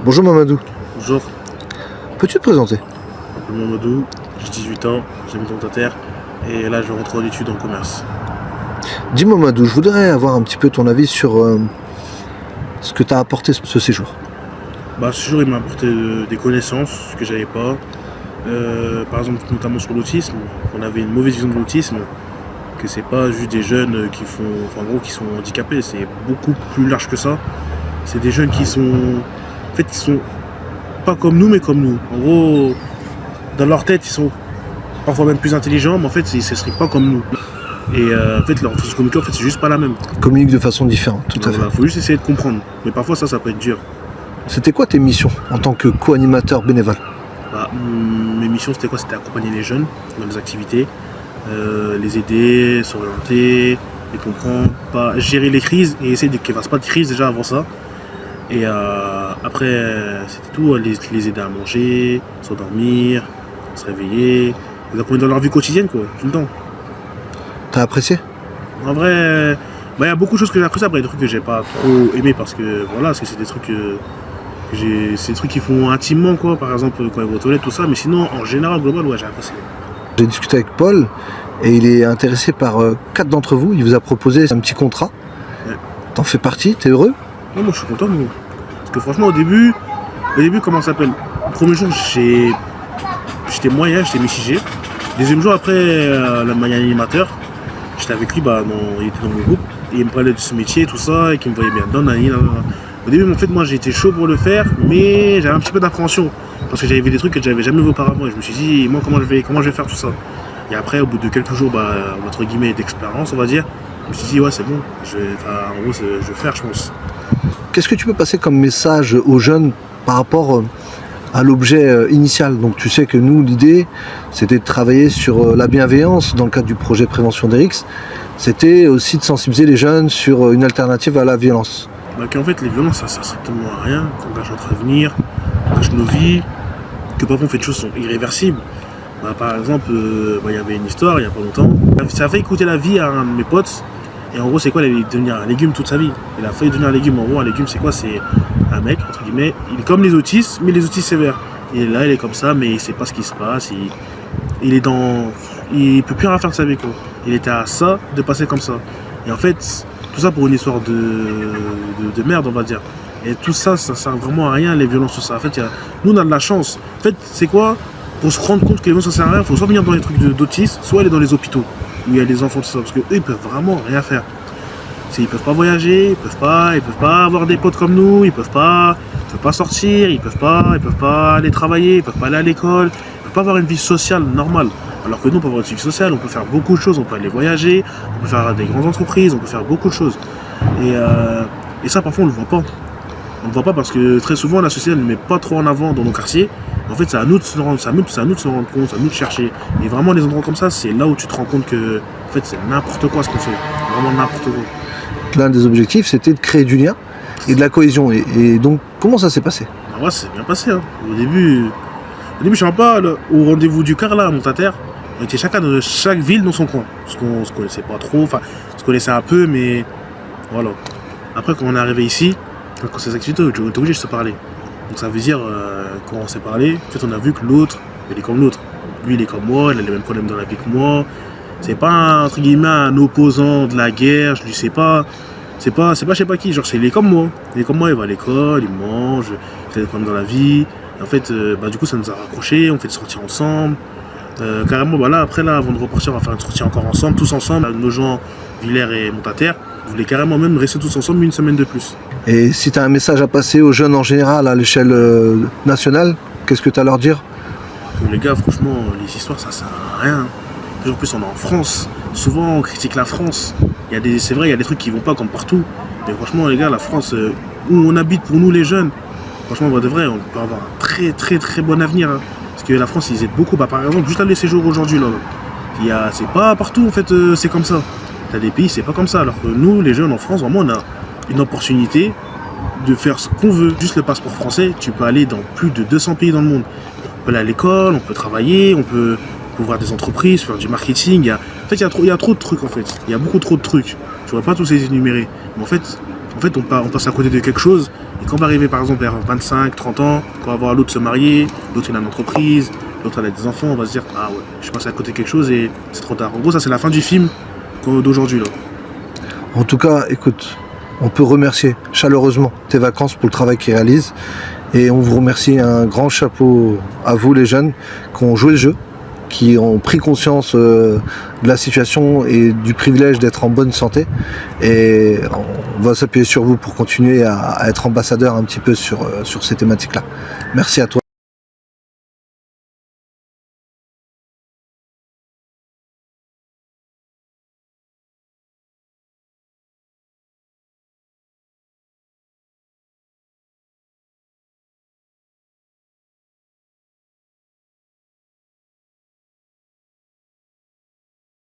Bonjour Mamadou, Bonjour, peux-tu te présenter? je m'appelle Mamadou, j'ai 18 ans, j'habite en Terre et là je vais rentrer en études en commerce. Dis Mamadou, je voudrais avoir un petit peu ton avis sur ce que t'a apporté ce séjour. Ce séjour il m'a apporté des connaissances que j'avais pas. Par exemple notamment sur l'autisme, on avait une mauvaise vision de l'autisme, que c'est pas juste des jeunes qui font, enfin, en gros, qui sont handicapés, c'est beaucoup plus large que ça. C'est des jeunes qui sont, en fait, ils sont pas comme nous mais comme nous. En gros, dans leur tête ils sont parfois même plus intelligents, mais en fait ils ne seraient pas comme nous. Et en fait leur façon de communiquer, en fait, c'est juste pas la même. Communique de façon différente, tout à fait. Il faut juste essayer de comprendre. Mais parfois ça peut être dur. C'était quoi tes missions en tant que co-animateur bénévole? Mes missions c'était quoi? C'était accompagner les jeunes dans les activités, les aider, s'orienter, les comprendre, pas gérer les crises et essayer qu'ils ne fassent pas de crise déjà avant ça. Et après c'était tout, les aider à manger, s'endormir, se réveiller, les accompagner dans leur vie quotidienne quoi, tout le temps. T'as apprécié? En vrai, il y a beaucoup de choses que j'ai appréciées, après il y a des trucs que j'ai pas trop aimé parce que voilà, c'est des trucs c'est des trucs qui font intimement quoi, par exemple quand ils vont aux toilettes, tout ça, mais sinon en général global ouais j'ai apprécié. J'ai discuté avec Paul et il est intéressé par 4 d'entre vous, il vous a proposé un petit contrat. Ouais. T'en fais partie, t'es heureux? Non, moi je suis content moi. Parce que franchement au début comment ça s'appelle? Le premier jour j'étais moyen, j'étais mitigé. Deuxième jour après le moyen animateur, j'étais avec lui, il était dans mon groupe, et il me parlait de ce métier, tout ça, et qu'il me voyait bien dedans, nanana. Au début, en fait, moi j'ai été chaud pour le faire, mais j'avais un petit peu d'appréhension. Parce que j'avais vu des trucs que j'avais jamais vu auparavant, et je me suis dit, moi comment je vais faire tout ça? Et après, au bout de quelques jours, entre guillemets, d'expérience, on va dire, je me suis dit, ouais, c'est bon, en gros, je vais faire, je pense. Qu'est-ce que tu peux passer comme message aux jeunes par rapport à l'objet initial? Donc tu sais que nous, l'idée, c'était de travailler sur la bienveillance dans le cadre du projet Prévention des risques. C'était aussi de sensibiliser les jeunes sur une alternative à la violence. Qu'en fait, les violences, ça sert tellement à rien, qu'on gâche notre avenir, qu'on gâche nos vies, que parfois on fait des choses qui sont irréversibles. Par exemple, il y avait une histoire il n'y a pas longtemps. Ça a failli coûter la vie à un de mes potes. Et en gros, c'est quoi? Il allait devenir un légume toute sa vie. Il a failli devenir un légume. En gros, un légume, c'est quoi? C'est un mec, entre guillemets, il est comme les autistes, mais les autistes sévères. Et là, il est comme ça, mais il sait pas ce qui se passe. Il peut plus rien faire de sa vie, quoi. Il était à ça de passer comme ça. Et en fait, tout ça pour une histoire de merde, on va dire. Et tout ça, ça sert vraiment à rien, les violences, tout ça. En fait, nous, on a de la chance. En fait, c'est quoi? Pour se rendre compte que les violences, ça sert à rien, il faut soit venir dans les trucs d'autistes, soit aller dans les hôpitaux, où il y a des enfants, tout ça. Parce qu'eux, ils peuvent vraiment rien faire. Ils peuvent pas voyager, ils peuvent pas avoir des potes comme nous, ils peuvent pas sortir, ils peuvent pas aller travailler, ils peuvent pas aller à l'école, ils peuvent pas avoir une vie sociale normale. Alors que nous, on peut avoir une vie sociale, on peut faire beaucoup de choses, on peut aller voyager, on peut faire des grandes entreprises, on peut faire beaucoup de choses. Et ça, parfois, on le voit pas. On le voit pas parce que très souvent, la société ne met pas trop en avant dans nos quartiers. En fait, c'est à nous de se rendre compte, c'est à nous de chercher. Et vraiment, les endroits comme ça, c'est là où tu te rends compte que, en fait, c'est n'importe quoi ce qu'on fait. Vraiment n'importe quoi. L'un des objectifs, c'était de créer du lien et de la cohésion. Et donc, comment ça s'est passé? Ouais, c'est bien passé. Hein. Au début, je sais pas, là, au rendez-vous du car, là, à Montataire, on était chacun de chaque ville dans son coin. Parce qu'on se connaissait pas trop, enfin, on se connaissait un peu, mais voilà. Après, quand on est arrivé ici, quand ces activités, on était obligé de se parler. Donc ça veut dire, quand on s'est parlé, en fait, on a vu que l'autre, il est comme l'autre. Lui, il est comme moi, il a les mêmes problèmes dans la vie que moi. C'est pas, entre guillemets, un opposant de la guerre, je lui sais pas. C'est pas je sais pas qui, genre il est comme moi. Il est comme moi, il va à l'école, il mange, il a des problèmes dans la vie. Et en fait, du coup, ça nous a rapprochés, on fait des sorties ensemble. Carrément, après, là, avant de repartir, on va faire une sortie encore ensemble, tous ensemble. Nos gens, Villers et Montataire, voulaient carrément même rester tous ensemble une semaine de plus. Et si tu as un message à passer aux jeunes en général à l'échelle nationale, qu'est-ce que tu as à leur dire? Les gars, franchement, les histoires, ça sert à rien. En plus, on est en France. Souvent, on critique la France. C'est vrai, il y a des trucs qui vont pas comme partout. Mais franchement, les gars, la France, où on habite pour nous les jeunes, franchement, de vrai, on peut avoir un très très très bon avenir. Hein. Parce que la France, ils aident beaucoup. Par exemple, juste là, les séjours aujourd'hui, là. C'est pas partout, en fait, c'est comme ça. T'as des pays, c'est pas comme ça. Alors que nous, les jeunes en France, vraiment, on a une opportunité de faire ce qu'on veut. Juste le passeport français, tu peux aller dans plus de 200 pays dans le monde. On peut aller à l'école, on peut travailler, on peut ouvrir des entreprises, faire du marketing. En fait, il y a trop de trucs, en fait. Il y a beaucoup trop de trucs. Je ne pourrais pas tous les énumérer. Mais en fait, en fait, on passe à côté de quelque chose. Et quand on va arriver, par exemple, vers 25, 30 ans, quand on va voir l'autre se marier, l'autre il a une entreprise, l'autre elle a des enfants, on va se dire, ah ouais, je suis passé à côté de quelque chose et c'est trop tard. En gros, ça, c'est la fin du film d'aujourd'hui, là. En tout cas, écoute, on peut remercier chaleureusement tes vacances pour le travail qu'ils réalisent. Et on vous remercie, un grand chapeau à vous les jeunes qui ont joué le jeu, qui ont pris conscience de la situation et du privilège d'être en bonne santé. Et on va s'appuyer sur vous pour continuer à être ambassadeur un petit peu sur ces thématiques-là. Merci à toi.